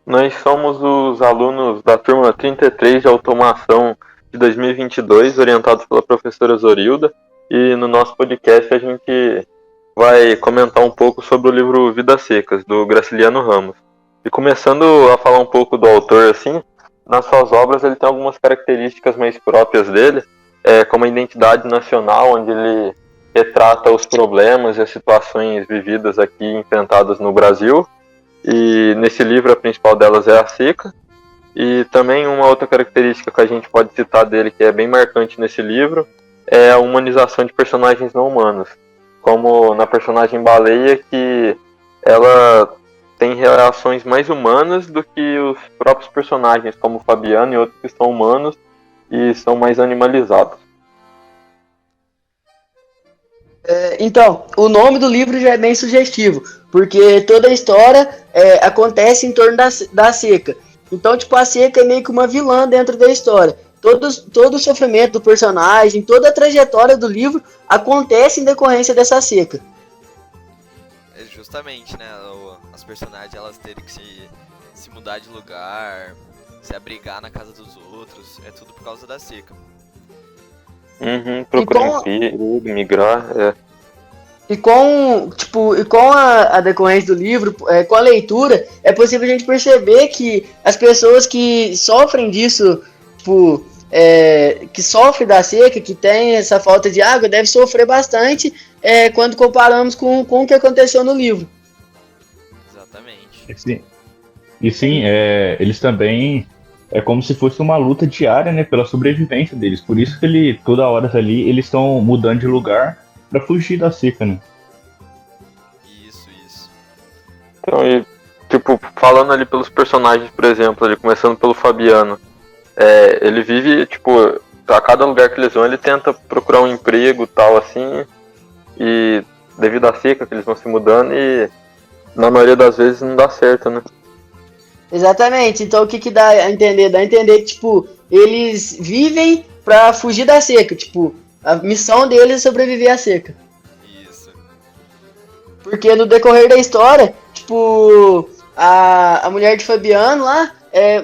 Nós somos os alunos da turma 33 de automação de 2022, orientados pela professora Zorilda, e no nosso podcast a gente vai comentar um pouco sobre o livro Vidas Secas, do Graciliano Ramos. E começando a falar um pouco do autor, assim, nas suas obras ele tem algumas características mais próprias dele, como a identidade nacional, onde ele retrata os problemas e as situações vividas aqui, enfrentadas no Brasil. E nesse livro a principal delas é a seca. E também uma outra característica que a gente pode citar dele, que é bem marcante nesse livro, é a humanização de personagens não humanos. Como na personagem Baleia, que ela tem reações mais humanas do que os próprios personagens, como o Fabiano e outros que são humanos e são mais animalizados. Então, o nome do livro já é bem sugestivo, porque toda a história acontece em torno da seca. Então, tipo, a seca é meio que uma vilã dentro da história. Todo o sofrimento do personagem, toda a trajetória do livro acontece em decorrência dessa seca. É justamente, né? As personagens elas terem que se mudar de lugar, se abrigar na casa dos outros, é tudo por causa da seca. Procurar emprego, migrar, E com a decorrência do livro, com a leitura, é possível a gente perceber que as pessoas que sofrem disso, que sofrem da seca, que tem essa falta de água, devem sofrer bastante quando comparamos com o que aconteceu no livro. Exatamente. Sim, eles também é como se fosse uma luta diária, né, pela sobrevivência deles. Por isso que toda hora ali eles estão mudando de lugar para fugir da seca, né? Isso. Então, e, tipo, falando ali pelos personagens, por exemplo, ali, começando pelo Fabiano, ele vive, tipo, a cada lugar que eles vão, ele tenta procurar um emprego e tal, assim, e devido à seca que eles vão se mudando, e na maioria das vezes não dá certo, né? Exatamente. Então o que dá a entender? Dá a entender que, tipo, eles vivem pra fugir da seca. Tipo, a missão deles é sobreviver à seca. Isso. Porque no decorrer da história, tipo, a mulher de Fabiano lá,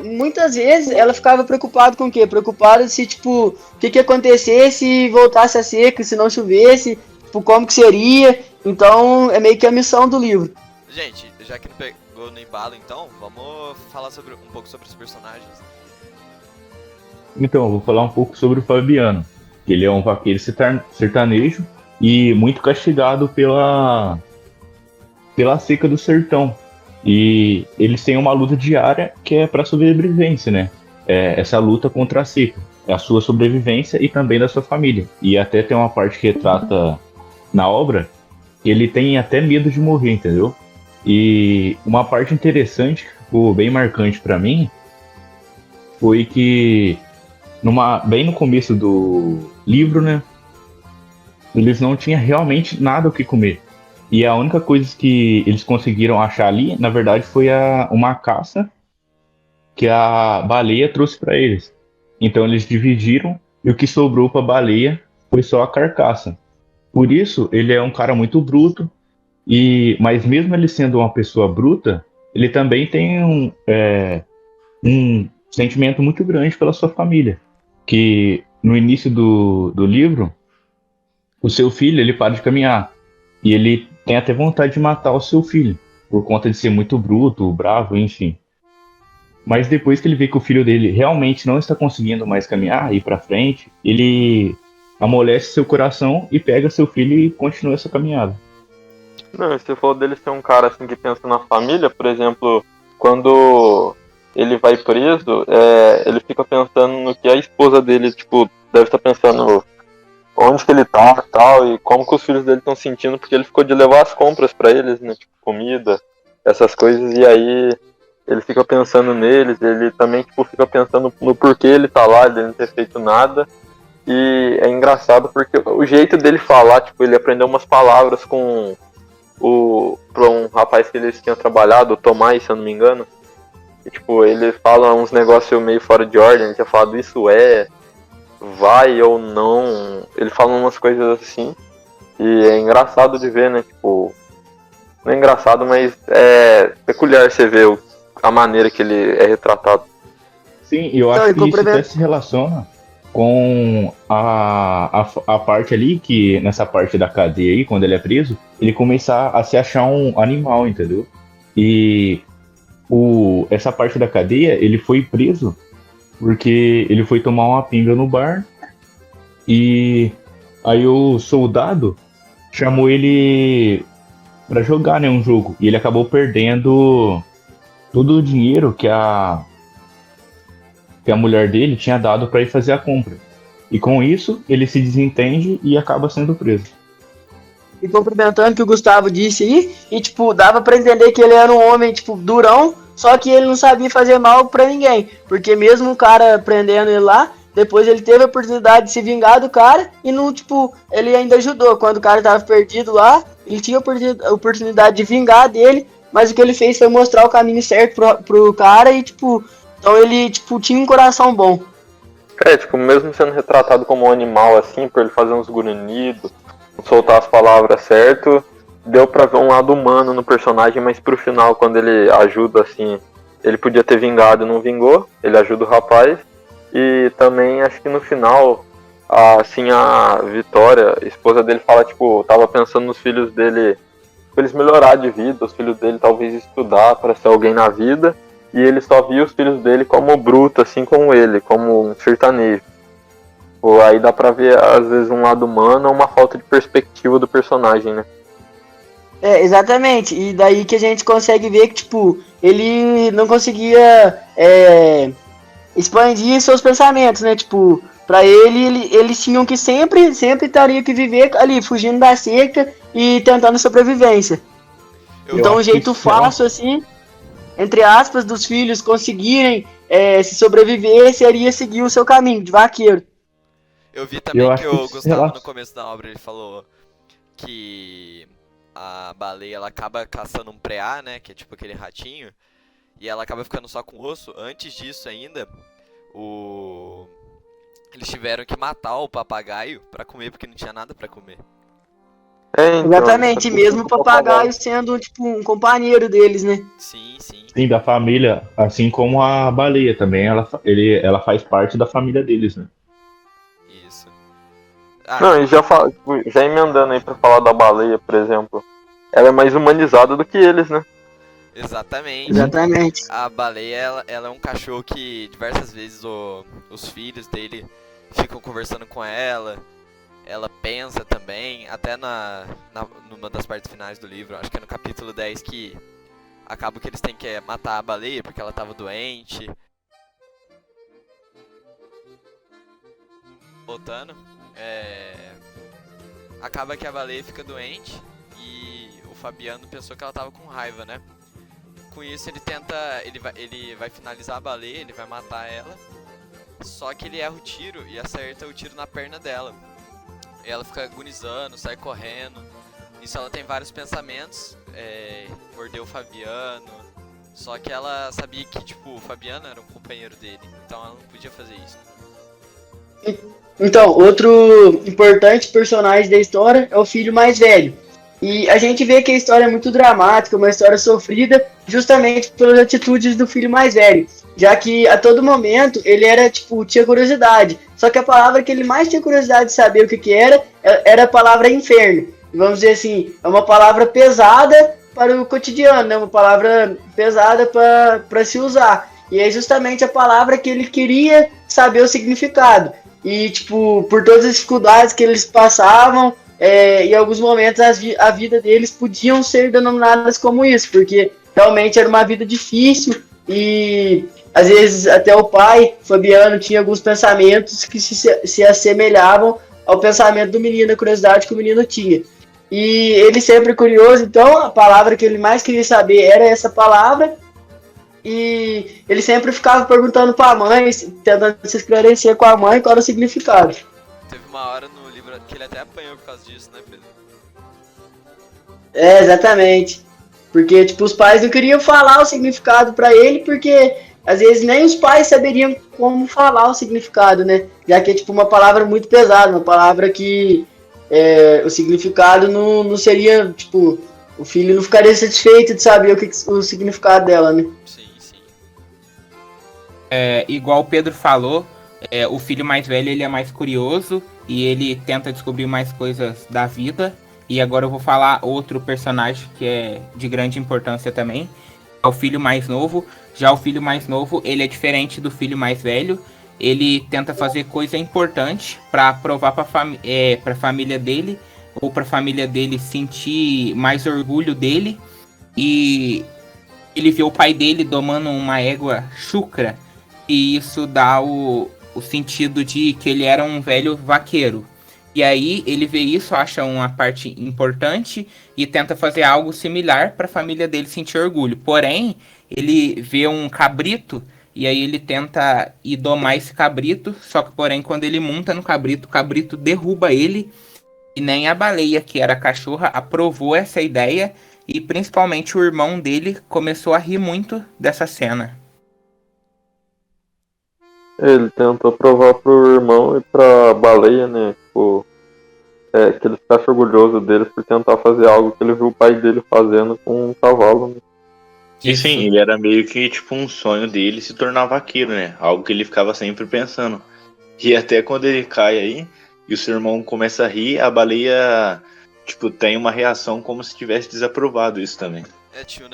muitas vezes ela ficava preocupada com o quê? Preocupada se, tipo, o que acontecesse se voltasse a seca, se não chovesse, tipo, como que seria. Então é meio que a missão do livro. Gente, já que não pegou no embalo, então, vamos falar um pouco sobre os personagens. Então, eu vou falar um pouco sobre o Fabiano. Ele é um vaqueiro sertanejo e muito castigado pela seca do sertão. E eles têm uma luta diária que é para sobrevivência, né? Essa luta contra a seca. É a sua sobrevivência e também da sua família. E até tem uma parte que retrata na obra que ele tem até medo de morrer, entendeu? E uma parte interessante que ficou bem marcante para mim foi que bem no começo do livro, né, eles não tinham realmente nada o que comer. E a única coisa que eles conseguiram achar ali, na verdade, foi uma caça que a baleia trouxe para eles. Então eles dividiram e o que sobrou para a baleia foi só a carcaça. Por isso, ele é um cara muito bruto. Mas mesmo ele sendo uma pessoa bruta, ele também tem um sentimento muito grande pela sua família. Que no início do livro, o seu filho ele para de caminhar. E ele tem até vontade de matar o seu filho, por conta de ser muito bruto, bravo, enfim. Mas depois que ele vê que o filho dele realmente não está conseguindo mais caminhar, ir para frente, ele amolece seu coração e pega seu filho e continua essa caminhada. Não, você falou dele ser um cara assim que pensa na família, por exemplo, quando ele vai preso, ele fica pensando no que a esposa dele, tipo, deve estar pensando onde que ele tá e tal, e como que os filhos dele estão sentindo, porque ele ficou de levar as compras pra eles, né, tipo, comida, essas coisas, e aí ele fica pensando neles, ele também, tipo, fica pensando no porquê ele tá lá, ele não ter feito nada, e é engraçado porque o jeito dele falar, tipo, ele aprendeu umas palavras pra um rapaz que eles tinham trabalhado, o Tomás, se eu não me engano. E, tipo, ele fala uns negócios meio fora de ordem, ele tinha falado isso vai ou não. Ele fala umas coisas assim. E é engraçado de ver, né? Tipo, não é engraçado, mas é peculiar você ver a maneira que ele é retratado. Sim, eu Não, acho e que isso complementa- até se relaciona com a parte ali, que nessa parte da cadeia aí, quando ele é preso, ele começar a se achar um animal, entendeu? E essa parte da cadeia, ele foi preso porque ele foi tomar uma pinga no bar e aí o soldado chamou ele pra jogar, né, um jogo. E ele acabou perdendo todo o dinheiro que a mulher dele tinha dado pra ir fazer a compra. E com isso, ele se desentende e acaba sendo preso. E complementando o que o Gustavo disse aí, e tipo, dava pra entender que ele era um homem, tipo, durão, só que ele não sabia fazer mal pra ninguém. Porque mesmo o cara prendendo ele lá, depois ele teve a oportunidade de se vingar do cara e não, tipo, ele ainda ajudou. Quando o cara tava perdido lá, ele tinha a oportunidade de vingar dele, mas o que ele fez foi mostrar o caminho certo pro cara e, tipo, então ele, tipo, tinha um coração bom. Tipo, mesmo sendo retratado como um animal assim, por ele fazer uns grunhidos, soltar as palavras certo, deu pra ver um lado humano no personagem, mas pro final, quando ele ajuda, assim, ele podia ter vingado e não vingou, ele ajuda o rapaz, e também acho que no final, assim, a Vitória, a esposa dele, fala, tipo, tava pensando nos filhos dele, pra eles melhorar de vida, os filhos dele talvez estudar pra ser alguém na vida, e ele só via os filhos dele como bruto, assim como ele, como um sertanejo. Pô, aí dá pra ver, às vezes, um lado humano ou uma falta de perspectiva do personagem, né? Exatamente. E daí que a gente consegue ver que, tipo, ele não conseguia expandir seus pensamentos, né? Tipo, pra eles tinham que sempre estaria que viver ali, fugindo da seca e tentando sobrevivência. Eu Então, o acho que jeito isso é fácil, assim, entre aspas, dos filhos conseguirem se sobreviver seria seguir o seu caminho de vaqueiro. Eu vi Eu também que acho que o isso se Gustavo, no relaciona. começo da obra, ele falou que a baleia ela acaba caçando um preá, né? Que é tipo aquele ratinho. E ela acaba ficando só com osso. Antes disso ainda, o... eles tiveram que matar o papagaio pra comer, porque não tinha nada pra comer. Então, Exatamente, isso mesmo o que eu tô falando. papagaio sendo, tipo, um companheiro deles, né? Sim, sim. Sim, da família, assim como a baleia também, ela faz parte da família deles, né? Isso. Ah, Não, e tipo, já emendando aí pra falar da baleia, por exemplo, ela é mais humanizada do que eles, né? exatamente. Exatamente. A baleia, ela é um cachorro que diversas vezes os filhos dele ficam conversando com ela. Ela pensa também, até numa das partes finais do livro, acho que é no capítulo 10, que acaba que eles têm que matar a baleia porque ela tava doente. Voltando, acaba que a baleia fica doente e o Fabiano pensou que ela tava com raiva, né? Com isso ele vai finalizar a baleia, ele vai matar ela, só que ele erra o tiro e acerta o tiro na perna dela. E ela fica agonizando, sai correndo. Isso ela tem vários pensamentos, mordeu o Fabiano, só que ela sabia que tipo, o Fabiano era um companheiro dele, então ela não podia fazer isso. Então, outro importante personagem da história é o filho mais velho. E a gente vê que a história é muito dramática, uma história sofrida, justamente pelas atitudes do filho mais velho. Já que a todo momento ele era, tipo, tinha curiosidade. Só que a palavra que ele mais tinha curiosidade de saber o que era a palavra inferno. Vamos dizer assim, é uma palavra pesada para o cotidiano, né? Uma palavra pesada para se usar. E é justamente a palavra que ele queria saber o significado. E, tipo, por todas as dificuldades que eles passavam, em alguns momentos a vida deles podiam ser denominadas como isso, porque realmente era uma vida difícil e às vezes até o pai, Fabiano, tinha alguns pensamentos que se assemelhavam ao pensamento do menino, a curiosidade que o menino tinha. E ele sempre curioso, então a palavra que ele mais queria saber era essa palavra. E ele sempre ficava perguntando pra mãe, tentando se esclarecer com a mãe qual era o significado. Teve uma hora no livro que ele até apanhou por causa disso, né, Pedro? Exatamente. Porque, tipo, os pais não queriam falar o significado pra ele, porque às vezes nem os pais saberiam como falar o significado, né? Já que é, tipo, uma palavra muito pesada, uma palavra que o significado não seria, tipo, o filho não ficaria satisfeito de saber o significado dela, né? Sim, sim. Igual o Pedro falou, o filho mais velho ele é mais curioso e ele tenta descobrir mais coisas da vida. E agora eu vou falar outro personagem que é de grande importância também, é o filho mais novo. Já o filho mais novo, ele é diferente do filho mais velho. Ele tenta fazer coisa importante para provar para a família dele, ou para a família dele sentir mais orgulho dele. E ele vê o pai dele domando uma égua chucra, e isso dá o sentido de que ele era um velho vaqueiro. E aí ele vê isso, acha uma parte importante e tenta fazer algo similar para a família dele sentir orgulho. Porém, ele vê um cabrito e aí ele tenta ir domar esse cabrito, só que porém quando ele monta no cabrito, o cabrito derruba ele e nem a baleia, que era a cachorra, aprovou essa ideia e principalmente o irmão dele começou a rir muito dessa cena. Ele tentou provar pro irmão e pra baleia, né? Tipo, que ele ficasse orgulhoso deles por tentar fazer algo que ele viu o pai dele fazendo com um cavalo, né? E sim, ele era meio que tipo um sonho dele se tornar vaqueiro, né? Algo que ele ficava sempre pensando. E até quando ele cai aí e o seu irmão começa a rir, a baleia tipo tem uma reação como se tivesse desaprovado isso também.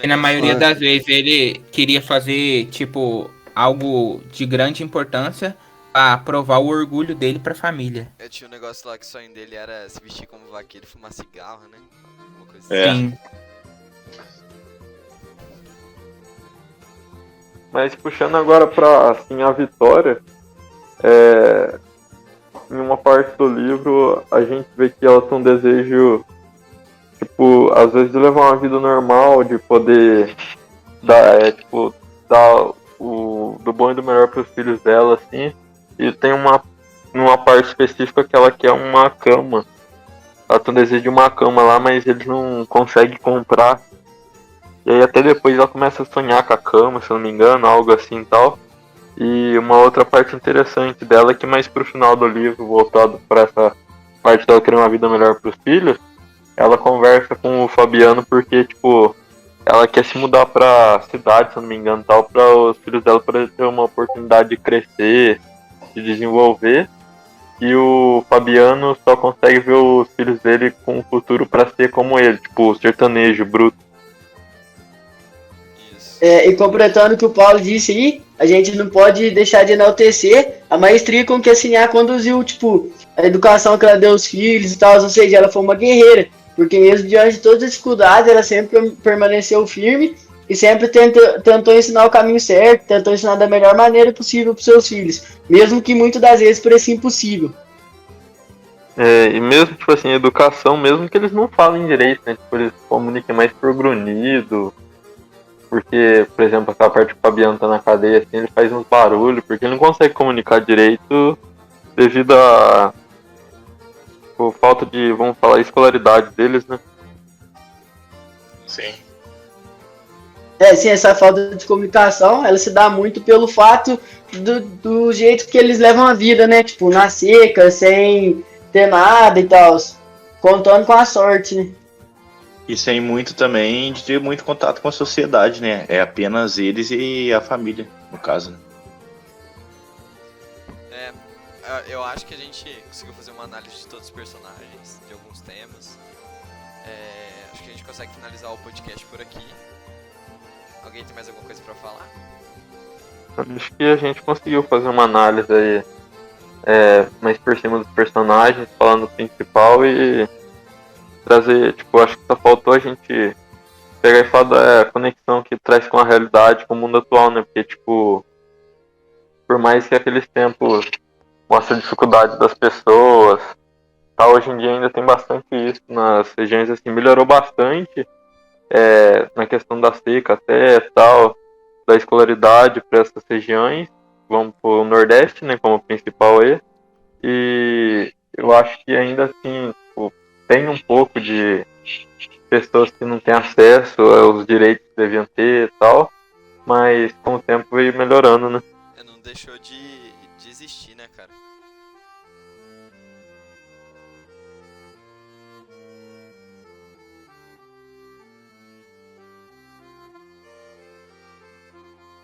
E na maioria das vezes ele queria fazer tipo algo de grande importância pra provar o orgulho dele pra família. Tinha um negócio lá que o sonho dele era se vestir como vaqueiro e fumar cigarro, né? Alguma coisa Sim. Mas puxando agora pra assim, a Vitória, em uma parte do livro a gente vê que ela tem um desejo, tipo, às vezes de levar uma vida normal, de poder dar do bom e do melhor pros filhos dela, assim. E tem uma parte específica que ela quer uma cama. Ela tem um desejo de uma cama lá, mas eles não conseguem comprar. E aí até depois ela começa a sonhar com a cama, se eu não me engano, algo assim e tal. E uma outra parte interessante dela é que mais pro final do livro, voltado para essa parte dela querer uma vida melhor pros filhos, ela conversa com o Fabiano porque, tipo, ela quer se mudar pra cidade, se eu não me engano, tal, para os filhos dela poderem ter uma oportunidade de crescer, de desenvolver. E o Fabiano só consegue ver os filhos dele com um futuro para ser como ele, tipo, sertanejo, bruto. E completando o que o Paulo disse aí, a gente não pode deixar de enaltecer a maestria com que a Sinhá conduziu, tipo, a educação que ela deu aos filhos e tal, ou seja, ela foi uma guerreira, porque mesmo diante de todas as dificuldades, ela sempre permaneceu firme e sempre tentou ensinar o caminho certo, tentou ensinar da melhor maneira possível para os seus filhos, mesmo que muitas das vezes parecia impossível. E mesmo, tipo assim, educação, mesmo que eles não falem direito, né, tipo, eles comuniquem mais por grunhido. Porque, por exemplo, aquela parte que o Fabiano tá na cadeia, assim, ele faz uns barulhos, porque ele não consegue comunicar direito devido a falta de, vamos falar, escolaridade deles, né? Sim. Sim, essa falta de comunicação, ela se dá muito pelo fato do jeito que eles levam a vida, né? Tipo, na seca, sem ter nada e tal, contando com a sorte, né? E sem muito também de ter muito contato com a sociedade, né? É apenas eles e a família, no caso, né? Eu acho que a gente conseguiu fazer uma análise de todos os personagens, de alguns temas. Acho que a gente consegue finalizar o podcast por aqui. Alguém tem mais alguma coisa pra falar? Acho que a gente conseguiu fazer uma análise aí mais por cima dos personagens, falando do principal e trazer, tipo, acho que só faltou a gente pegar e falar da conexão que traz com a realidade, com o mundo atual, né? Porque, tipo, por mais que aqueles tempos mostra a dificuldade das pessoas, tá, hoje em dia ainda tem bastante isso nas regiões, assim, melhorou bastante na questão da seca até tal, da escolaridade para essas regiões, vamos pro Nordeste, né, como principal e eu acho que ainda assim, tipo, tem um pouco de pessoas que não têm acesso aos direitos que deviam ter e tal, mas com o tempo veio melhorando, né? Não deixou de existir, né, cara?